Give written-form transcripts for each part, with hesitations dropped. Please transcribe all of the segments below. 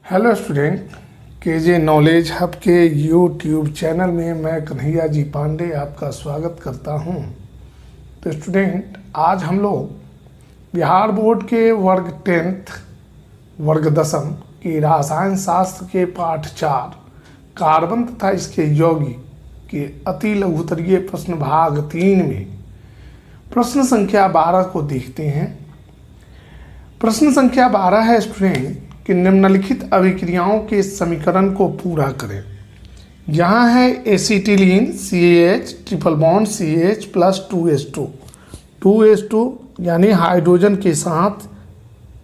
Hello student, K J knowledge hub के YouTube channel में मैं कन्हैया जी पांडे आपका स्वागत करता हूं। तो स्टूडेंट, आज हम लोग बिहार बोर्ड के वर्ग 10th वर्ग 10वीं की रसायन शास्त्र के पाठ 4 कार्बन तथा इसके यौगिक के अति लघुत्तरीय प्रश्न भाग 3 में प्रश्न संख्या 12 को देखते हैं। प्रश्न संख्या 12 है स्टूडेंट कि निम्नलिखित अभिक्रियाओं के समीकरण को पूरा करें। यहाँ है acetylene CH triple bond CH plus 2H2 यानी हाइड्रोजन के साथ,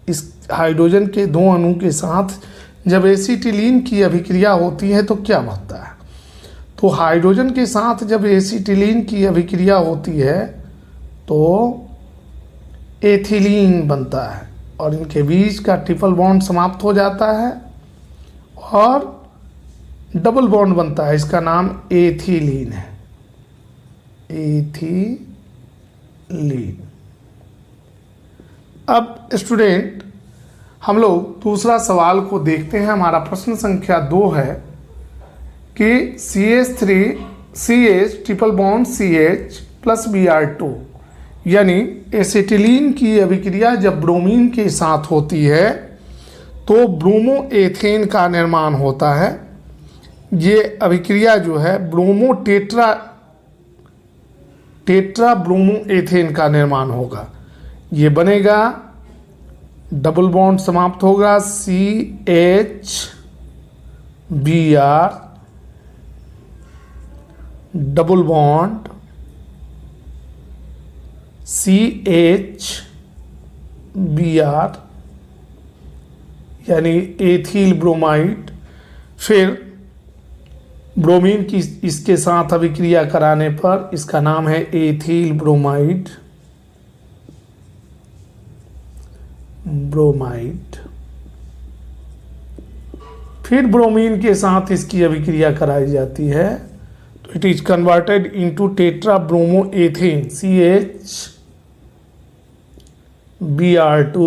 इस हाइड्रोजन के दो अणु के साथ जब एसिटिलीन की अभिक्रिया होती है तो क्या होता है। तो हाइड्रोजन के साथ जब एसिटिलीन की अभिक्रिया होती है तो एथिलीन बनता है और इनके बीच का ट्रिपल बॉन्ड समाप्त हो जाता है और डबल बॉन्ड बनता है। इसका नाम एथिलीन है, एथिलीन। अब स्टूडेंट, हम लोग दूसरा सवाल को देखते हैं। हमारा प्रश्न संख्या 2 है कि CH triple bond CH plus Br2 यानी एसिटिलीन की अभिक्रिया जब ब्रोमीन के साथ होती है तो ब्रोमो एथेन का निर्माण होता है। ये अभिक्रिया जो है ब्रोमो टेट्रा ब्रोमो एथेन का निर्माण होगा। ये बनेगा, डबल बॉन्ड समाप्त होगा, CH Br double bond CH Br यानी एथिल ब्रोमाइड। फिर ब्रोमीन की इसके साथ अभिक्रिया कराने पर इसका नाम है एथिल ब्रोमाइड, फिर ब्रोमीन के साथ इसकी अभिक्रिया कराई जाती है तो it is converted into tetra bromo ethane CH Br2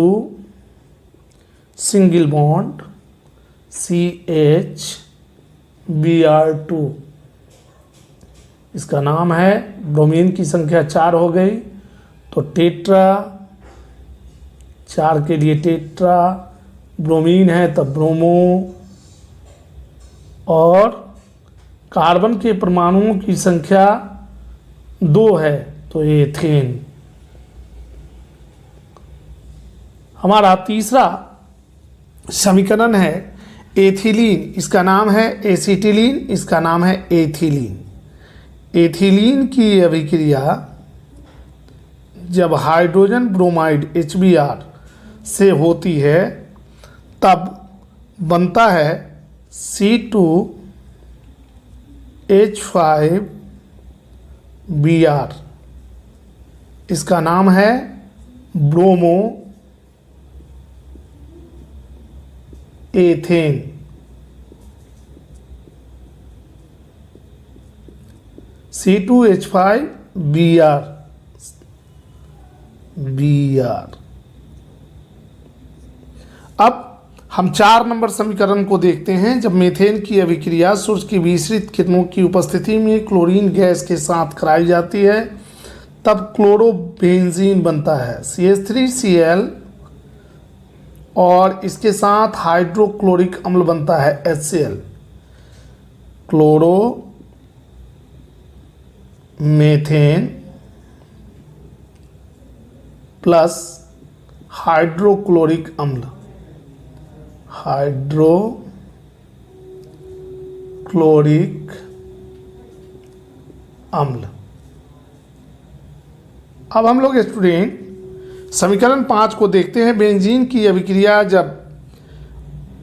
single bond CH Br2। इसका नाम है, ब्रोमीन की संख्या 4 हो गई तो टेट्रा, 4 के लिए टेट्रा, ब्रोमीन है तब ब्रोमो, और कार्बन के परमाणुओं की संख्या 2 है तो एथेन। हमारा तीसरा समीकरण है एथिलीन। इसका नाम है एसिटिलीन, इसका नाम है एथिलीन। एथिलीन की अभिक्रिया जब हाइड्रोजन ब्रोमाइड HBr से होती है तब बनता है C2H5Br। इसका नाम है ब्रोमो एथेन। C2H5Br। अब हम 4 नंबर समीकरण को देखते हैं। जब मीथेन की अभिक्रिया सूर्य की विसरित किरणों की उपस्थिति में क्लोरीन गैस के साथ कराई जाती है तब क्लोरोबेंजीन बनता है CH3Cl और इसके साथ हाइड्रोक्लोरिक अम्ल बनता है HCl, chloro methane plus hydrochloric अम्ल, हाइड्रोक्लोरिक अम्ल। अब हम लोग स्टूडेंट समीकरण 5 को देखते हैं। बेंजीन की अभिक्रिया जब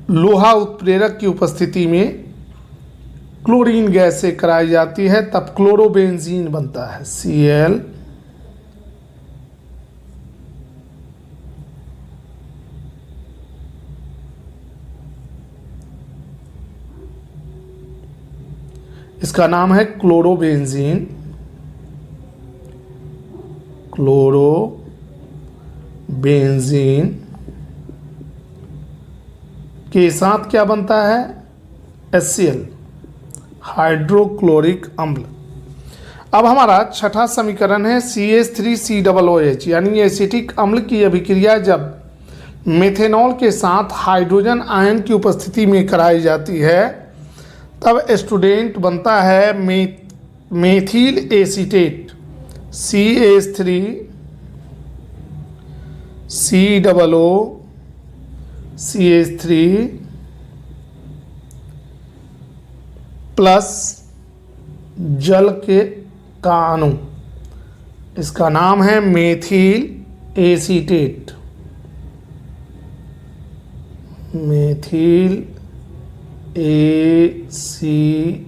लोहा उत्प्रेरक की उपस्थिति में क्लोरीन गैस से कराई जाती है तब क्लोरोबेंजीन बनता है Cl इसका नाम है क्लोरोबेंजीन, के साथ क्या बनता है, HCl, हाइड्रोक्लोरिक अम्ल। अब हमारा छठा समीकरण है CH3COOH, यानी एसिटिक अम्ल की अभिक्रिया जब मेथेनॉल के साथ हाइड्रोजन आयन की उपस्थिति में कराई जाती है तब स्टूडेंट बनता है मेथिल एसीटेट, CH3COOCH3 प्लस जल का अणु, इसका नाम है मेथिल एसीटेट, मेथिल एसीटेट,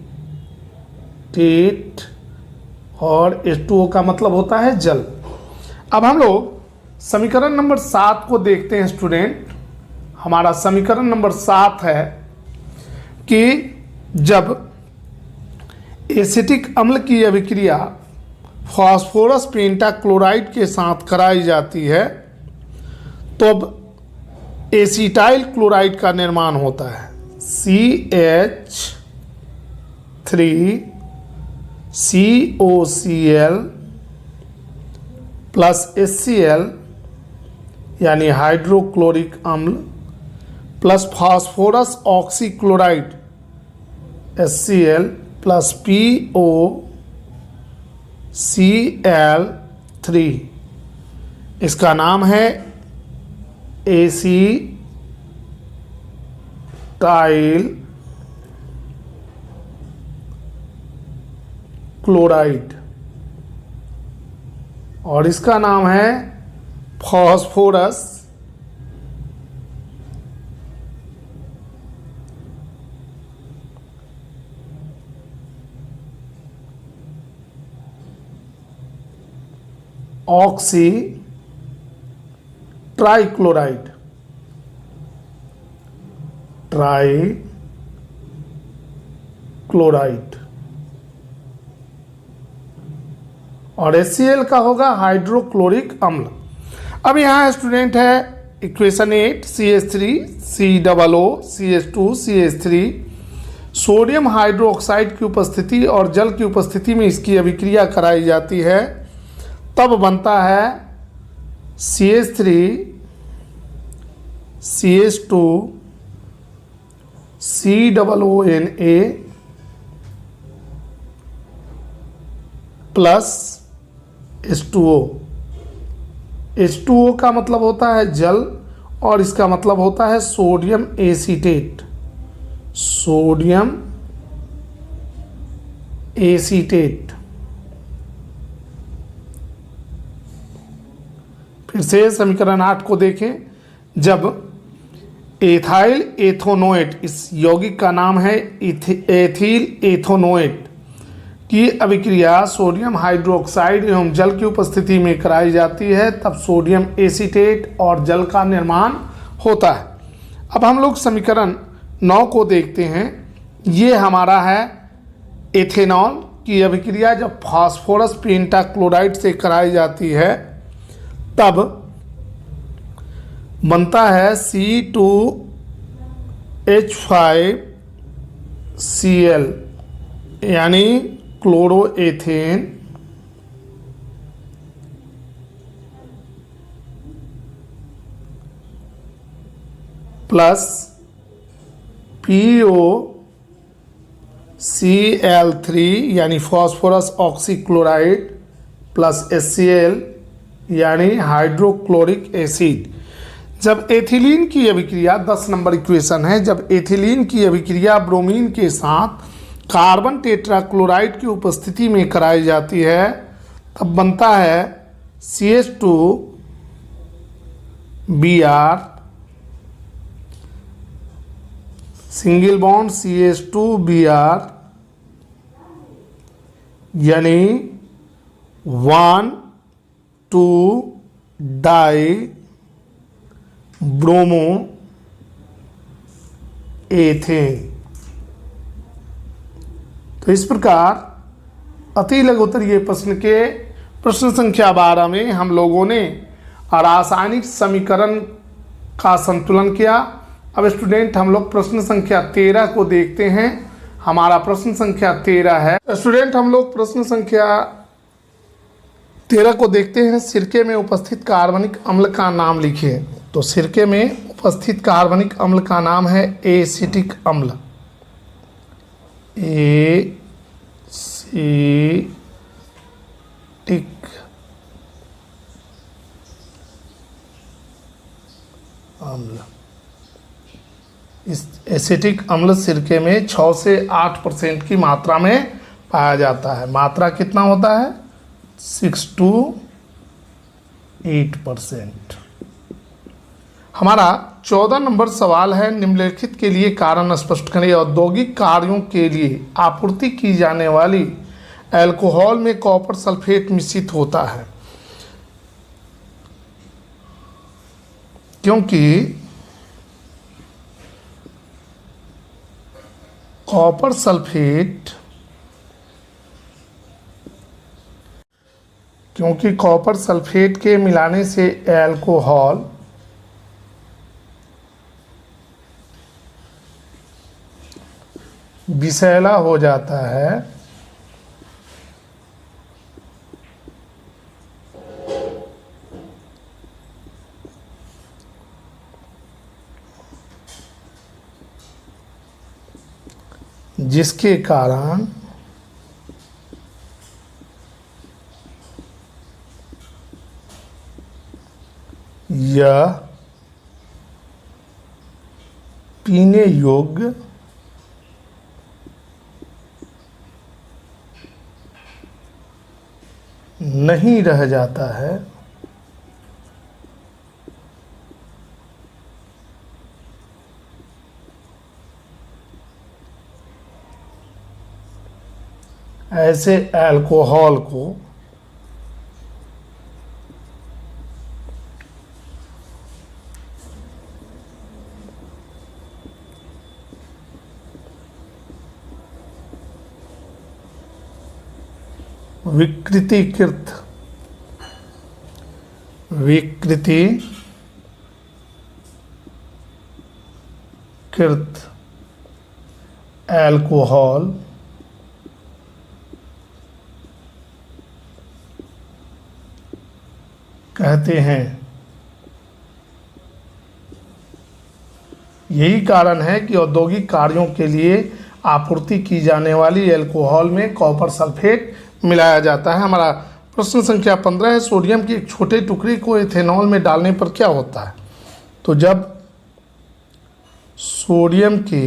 और H2O का मतलब होता है जल। अब हम लोग समीकरण नंबर 7 को देखते हैं स्टूडेंट। हमारा समीकरण नंबर 7 है कि जब एसिटिक अम्ल की अभिक्रिया फास्फोरस पेंटाक्लोराइड के साथ कराई जाती है तो अब एसिटाइल क्लोराइड का निर्माण होता है, CH3COCl प्लस HCl यानी हाइड्रोक्लोरिक अम्ल plus phosphorus oxychloride HCl plus POCl3, इसका नाम है एसिटाइल क्लोराइड, और इसका नाम है फास्फोरस ऑक्सी ट्राइक्लोराइड, ट्राइक्लोराइड, और HCl का होगा हाइड्रोक्लोरिक अम्ल। अब यहाँ स्टूडेंट है इक्वेशन 8 CH3COOCH2CH3 सोडियम हाइड्रोक्साइड की उपस्थिति और जल की उपस्थिति में इसकी अभिक्रिया कराई जाती है तब बनता है CH3CH2COONA प्लस H2O। H2O का मतलब होता है जल और इसका मतलब होता है सोडियम एसीटेट, सोडियम एसीटेट। फिर से समीकरण 8 को देखें। जब एथाइल एथोनोएट, इस यौगिक का नाम है एथिल एथोनोएट, की अभिक्रिया सोडियम हाइड्रोक्साइड एवं जल की उपस्थिति में कराई जाती है तब सोडियम एसीटेट और जल का निर्माण होता है। अब हम लोग समीकरण 9 को देखते हैं। ये हमारा है एथेनॉल की अभिक्रिया जब फास्फोरस पेंटाक्लोराइड से कराई जाती है तब बनता है C2H5Cl यानी क्लोरोएथेन प्लस POCl3 यानी फास्फोरस ऑक्सीक्लोराइड प्लस HCl यानी हाइड्रोक्लोरिक एसिड। जब एथिलीन की अभिक्रिया 10 नंबर इक्वेशन है, जब एथिलीन की अभिक्रिया ब्रोमीन के साथ कार्बन टेट्राक्लोराइड की उपस्थिति में कराई जाती है तब बनता है CH2Br सिंगल बॉन्ड CH2Br यानी 1,2 डाई ब्रोमो एथेन। तो इस प्रकार अति लघुत्तरीय प्रश्न के प्रश्न संख्या 12 में हम लोगों ने रासायनिक समीकरण का संतुलन किया। अब स्टूडेंट हम लोग प्रश्न संख्या 13 को देखते हैं। हमारा प्रश्न संख्या 13 है। स्टूडेंट हम लोग प्रश्न संख्या 13 को देखते हैं। सिरके में उपस्थित कार्बनिक अम्ल का नाम लिखिए। तो सिरके में उपस्थित कार्बनिक अम्ल का नाम है एसिटिक अम्ल। एसिटिक अम्ल। इस एसिटिक अम्ल सिरके में 6 से 8% की मात्रा में पाया जाता है। मात्रा कितना होता है? 6 to 8%। हमारा 14 नंबर सवाल है, निम्नलिखित के लिए कारण स्पष्ट करें। औद्योगिक कार्यों के लिए आपूर्ति की जाने वाली अल्कोहल में कॉपर सल्फेट मिश्रित होता है, क्योंकि कॉपर सल्फेट के मिलाने से अल्कोहल विषैला हो जाता है, जिसके कारण यह पीने योग्य नहीं रह जाता है। ऐसे अल्कोहल को विकृतीकृत अल्कोहल कहते हैं। यही कारण है कि औद्योगिक कार्यों के लिए आपूर्ति की जाने वाली अल्कोहल में कॉपर सल्फेट मिलाया जाता है। हमारा प्रश्न संख्या 15 है, सोडियम के एक छोटे टुकड़े को एथेनॉल में डालने पर क्या होता है? तो जब सोडियम के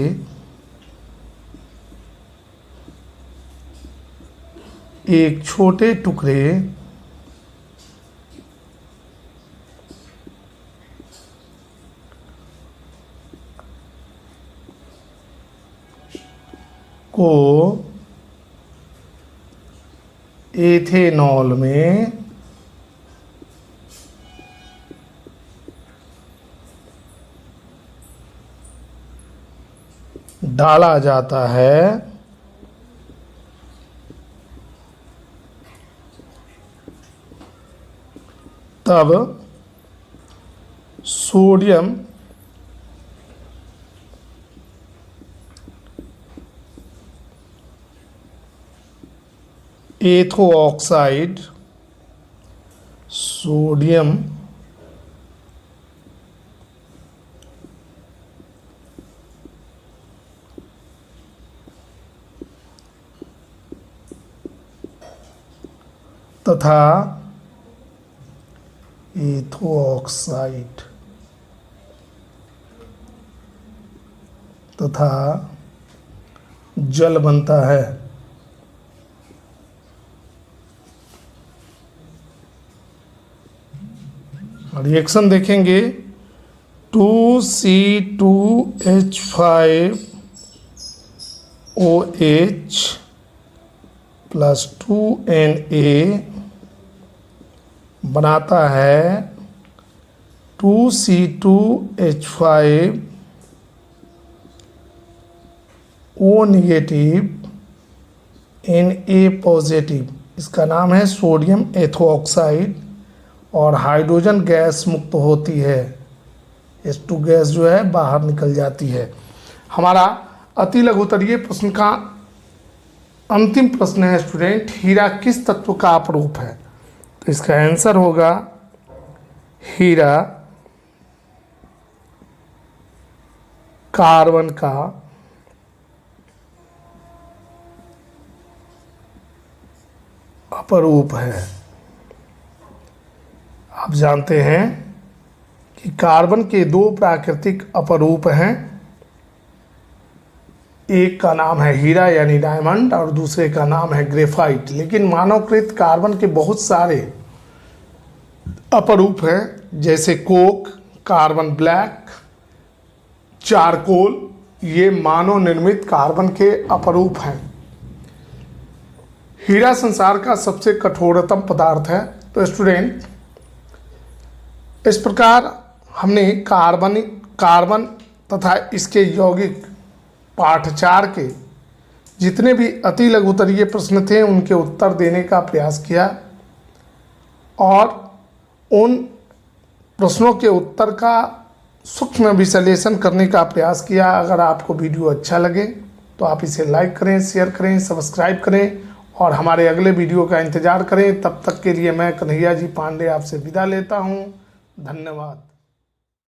एक छोटे टुकड़े को एथेनॉल में डाला जाता है, तब सोडियम एथो ऑक्साइड सोडियम तथा एथो ऑक्साइड तथा जल बनता है। रिएक्शन देखेंगे, 2C2H5OH प्लस 2Na बनाता है 2C2H5O नेगेटिव Na पॉजिटिव। इसका नाम है सोडियम एथो ऑक्साइड और हाइड्रोजन गैस मुक्त होती है। H2 गैस जो है बाहर निकल जाती है। हमारा अति लघुत्तरीय प्रश्न का अंतिम प्रश्न है स्टूडेंट, हीरा किस तत्व का अपरूप है? तो इसका आंसर होगा हीरा कार्बन का अपरूप है। आप जानते हैं कि कार्बन के दो प्राकृतिक अपरूप हैं, एक का नाम है हीरा यानी डायमंड और दूसरे का नाम है ग्रेफाइट। लेकिन मानवकृत कार्बन के बहुत सारे अपरूप हैं, जैसे कोक, कार्बन ब्लैक, चारकोल, ये मानव निर्मित कार्बन के अपरूप हैं। हीरा संसार का सबसे कठोरतम पदार्थ है। तो स्टूडेंट, इस प्रकार हमने कार्बन तथा इसके यौगिक पाठ 4 के जितने भी अति लघुत्तरीय प्रश्न थे उनके उत्तर देने का प्रयास किया और उन प्रश्नों के उत्तर का सूक्ष्म विश्लेषण करने का प्रयास किया। अगर आपको वीडियो अच्छा लगे तो आप इसे लाइक करें, शेयर करें, सब्सक्राइब करें और हमारे अगले वीडियो का इंतज़ार करें। तब तक के लिए मैं कन्हैया जी पांडे आपसे विदा लेता हूँ। धन्यवाद।